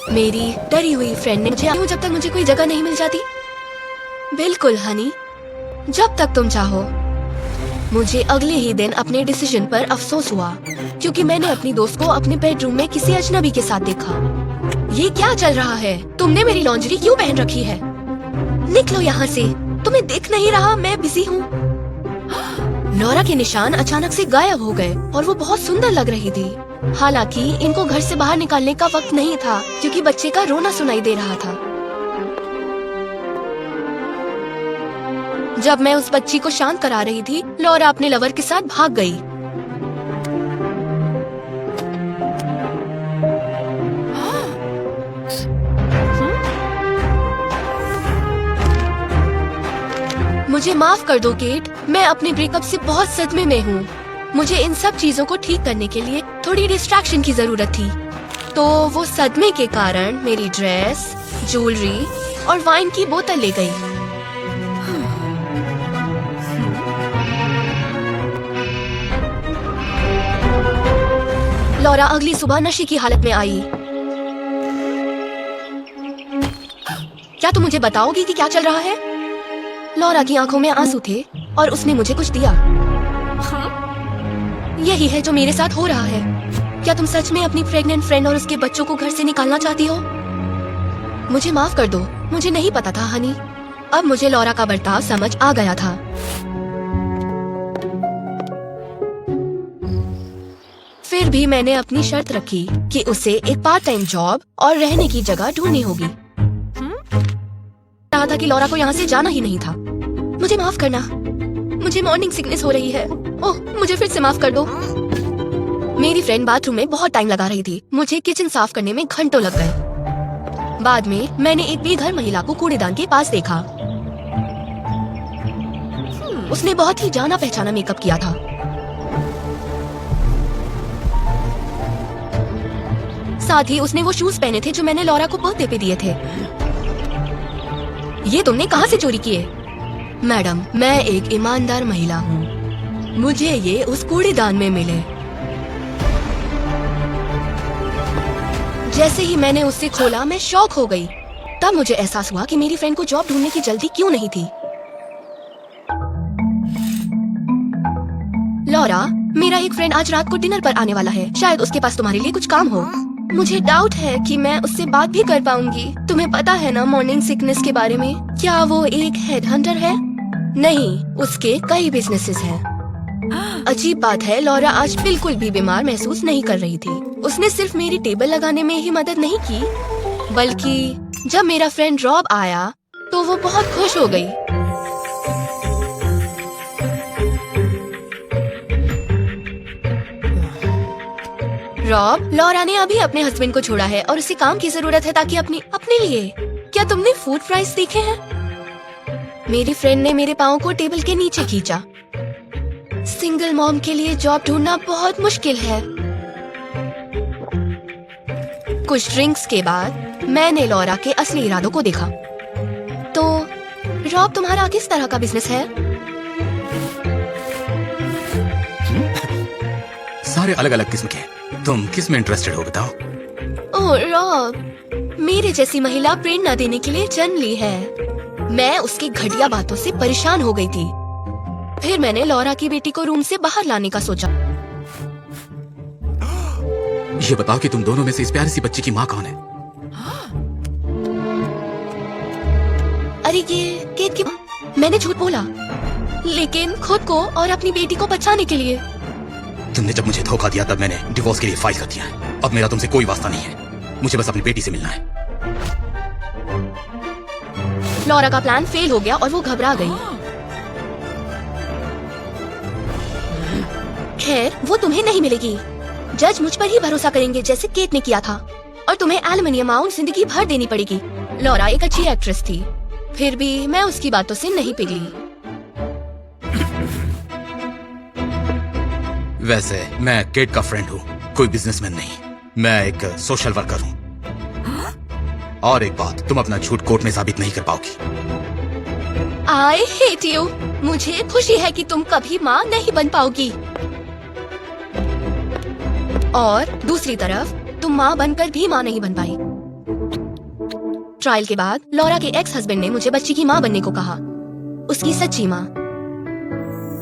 मेरी डरी हुई फ्रेंड ने मुझे जब तक मुझे कोई जगह नहीं मिल जाती। बिल्कुल हनी, जब तक तुम चाहो। मुझे अगले ही दिन अपने डिसीजन पर अफसोस हुआ क्योंकि मैंने अपनी दोस्त को अपने बेडरूम में किसी अजनबी के साथ देखा। ये क्या चल रहा है? तुमने मेरी लॉन्जरी क्यों पहन रखी है? निकलो यहाँ से, तुम्हें दिख नहीं रहा मैं बिजी हूँ। लॉरा के निशान अचानक से गायब हो गए और वो बहुत सुंदर लग रही थी। हालांकि इनको घर से बाहर निकालने का वक्त नहीं था क्योंकि बच्चे का रोना सुनाई दे रहा था। जब मैं उस बच्ची को शांत करा रही थी, लॉरा अपने लवर के साथ भाग गई। मुझे माफ कर दो केट, मैं अपने ब्रेकअप से बहुत सदमे में हूँ। मुझे इन सब चीजों को ठीक करने के लिए थोड़ी डिस्ट्रैक्शन की जरूरत थी। तो वो सदमे के कारण मेरी ड्रेस, ज्वेलरी और वाइन की बोतल ले गई। लॉरा अगली सुबह नशे की हालत में आई। क्या तुम मुझे बताओगी कि क्या चल रहा है? लॉरा की आंखों में आंसू थे और उसने मुझे कुछ दिया। यही है जो मेरे साथ हो रहा है। क्या तुम सच में अपनी प्रेग्नेंट फ्रेंड और उसके बच्चों को घर से निकालना चाहती हो? मुझे माफ कर दो, मुझे नहीं पता था हनी। अब मुझे लॉरा का बर्ताव समझ आ गया था। फिर भी मैंने अपनी शर्त रखी कि उसे एक पार्ट टाइम जॉब और रहने की जगह ढूंढनी होगी। कहा था कि लॉरा को यहाँ से जाना ही नहीं था। मुझे माफ करना, मुझे मॉर्निंग सिकनेस हो रही है। ओह, मुझे फिर से माफ कर दो। मेरी फ्रेंड बाथरूम में बहुत टाइम लगा रही थी। मुझे किचन साफ करने में घंटों लग गए। बाद में मैंने एक बेघर महिला को कूड़ेदान के पास देखा। उसने बहुत ही जाना पहचाना मेकअप किया था। साथ ही उसने वो शूज पहने थे जो मैंने लॉरा को बर्थडे पे दिए थे। ये तुमने कहाँ से चोरी किए? मैडम, मैं एक ईमानदार महिला हूँ। मुझे ये उस कूड़ेदान में मिले। जैसे ही मैंने उससे खोला, मैं शॉक हो गई। तब मुझे एहसास हुआ कि मेरी फ्रेंड को जॉब ढूंढने की जल्दी क्यों नहीं थी। लॉरा, मेरा एक फ्रेंड आज रात को डिनर पर आने वाला है। शायद उसके पास तुम्हारे लिए कुछ काम हो। मुझे डाउट है कि मैं उससे बात भी कर पाऊंगी। तुम्हें पता है ना मॉर्निंग सिकनेस के बारे में? क्या वो एक हेड हंटर है? नहीं, उसके कई बिजनेसेस हैं। अजीब बात है, लॉरा आज बिल्कुल भी बीमार महसूस नहीं कर रही थी। उसने सिर्फ मेरी टेबल लगाने में ही मदद नहीं की, बल्कि जब मेरा फ्रेंड रॉब आया तो वो बहुत खुश हो गई। रॉब, लॉरा ने अभी अपने हस्बैंड को छोड़ा है और उसे काम की जरूरत है ताकि अपने लिए। क्या तुमने फूड प्राइस देखे हैं? मेरी फ्रेंड ने मेरे पाँव को टेबल के नीचे खींचा। सिंगल मॉम के लिए जॉब ढूंढना बहुत मुश्किल है। कुछ ड्रिंक्स के बाद मैंने लॉरा के असली इरादों को देखा। तो रॉब, तुम्हारा किस तरह का बिजनेस है? सारे अलग अलग किस्म के। तुम किस में इंटरेस्टेड हो बताओ? ओह रॉब, मेरे जैसी महिला प्रेरणा देने के लिए जन्म ली है। मैं उसकी घटिया बातों से परेशान हो गई थी। फिर मैंने लॉरा की बेटी को रूम से बाहर लाने का सोचा। ये बताओ कि तुम दोनों में से इस प्यारी सी बच्ची की माँ कौन है? अरे ये केट की। मैंने झूठ बोला, लेकिन खुद को और अपनी बेटी को बचाने के लिए। तुमने जब मुझे धोखा दिया तब मैंने डिवोर्स के लिए फाइल कर दिया है। अब मेरा तुमसे कोई वास्ता नहीं है। मुझे बस अपनी बेटी से मिलना है। लॉरा का प्लान फेल हो गया और वो घबरा गई। खैर, वो तुम्हें नहीं मिलेगी। जज मुझ पर ही भरोसा करेंगे जैसे केट ने किया था, और तुम्हें एल्युमिनियम अमाउंट जिंदगी भर देनी पड़ेगी। लॉरा एक अच्छी एक्ट्रेस थी, फिर भी मैं उसकी बातों से नहीं पिघली। वैसे मैं केट का फ्रेंड हूँ, कोई बिजनेसमैन नहीं। मैं एक सोशल वर्कर हूँ। और एक बात, तुम अपना झूठ कोर्ट में साबित नहीं कर पाओगी। I hate you. मुझे खुशी है कि तुम कभी माँ नहीं बन पाओगी। और दूसरी तरफ तुम माँ बनकर भी माँ नहीं बन पाई। ट्रायल के बाद लॉरा के एक्स हस्बैंड ने मुझे बच्ची की माँ बनने को कहा, उसकी सच्ची माँ।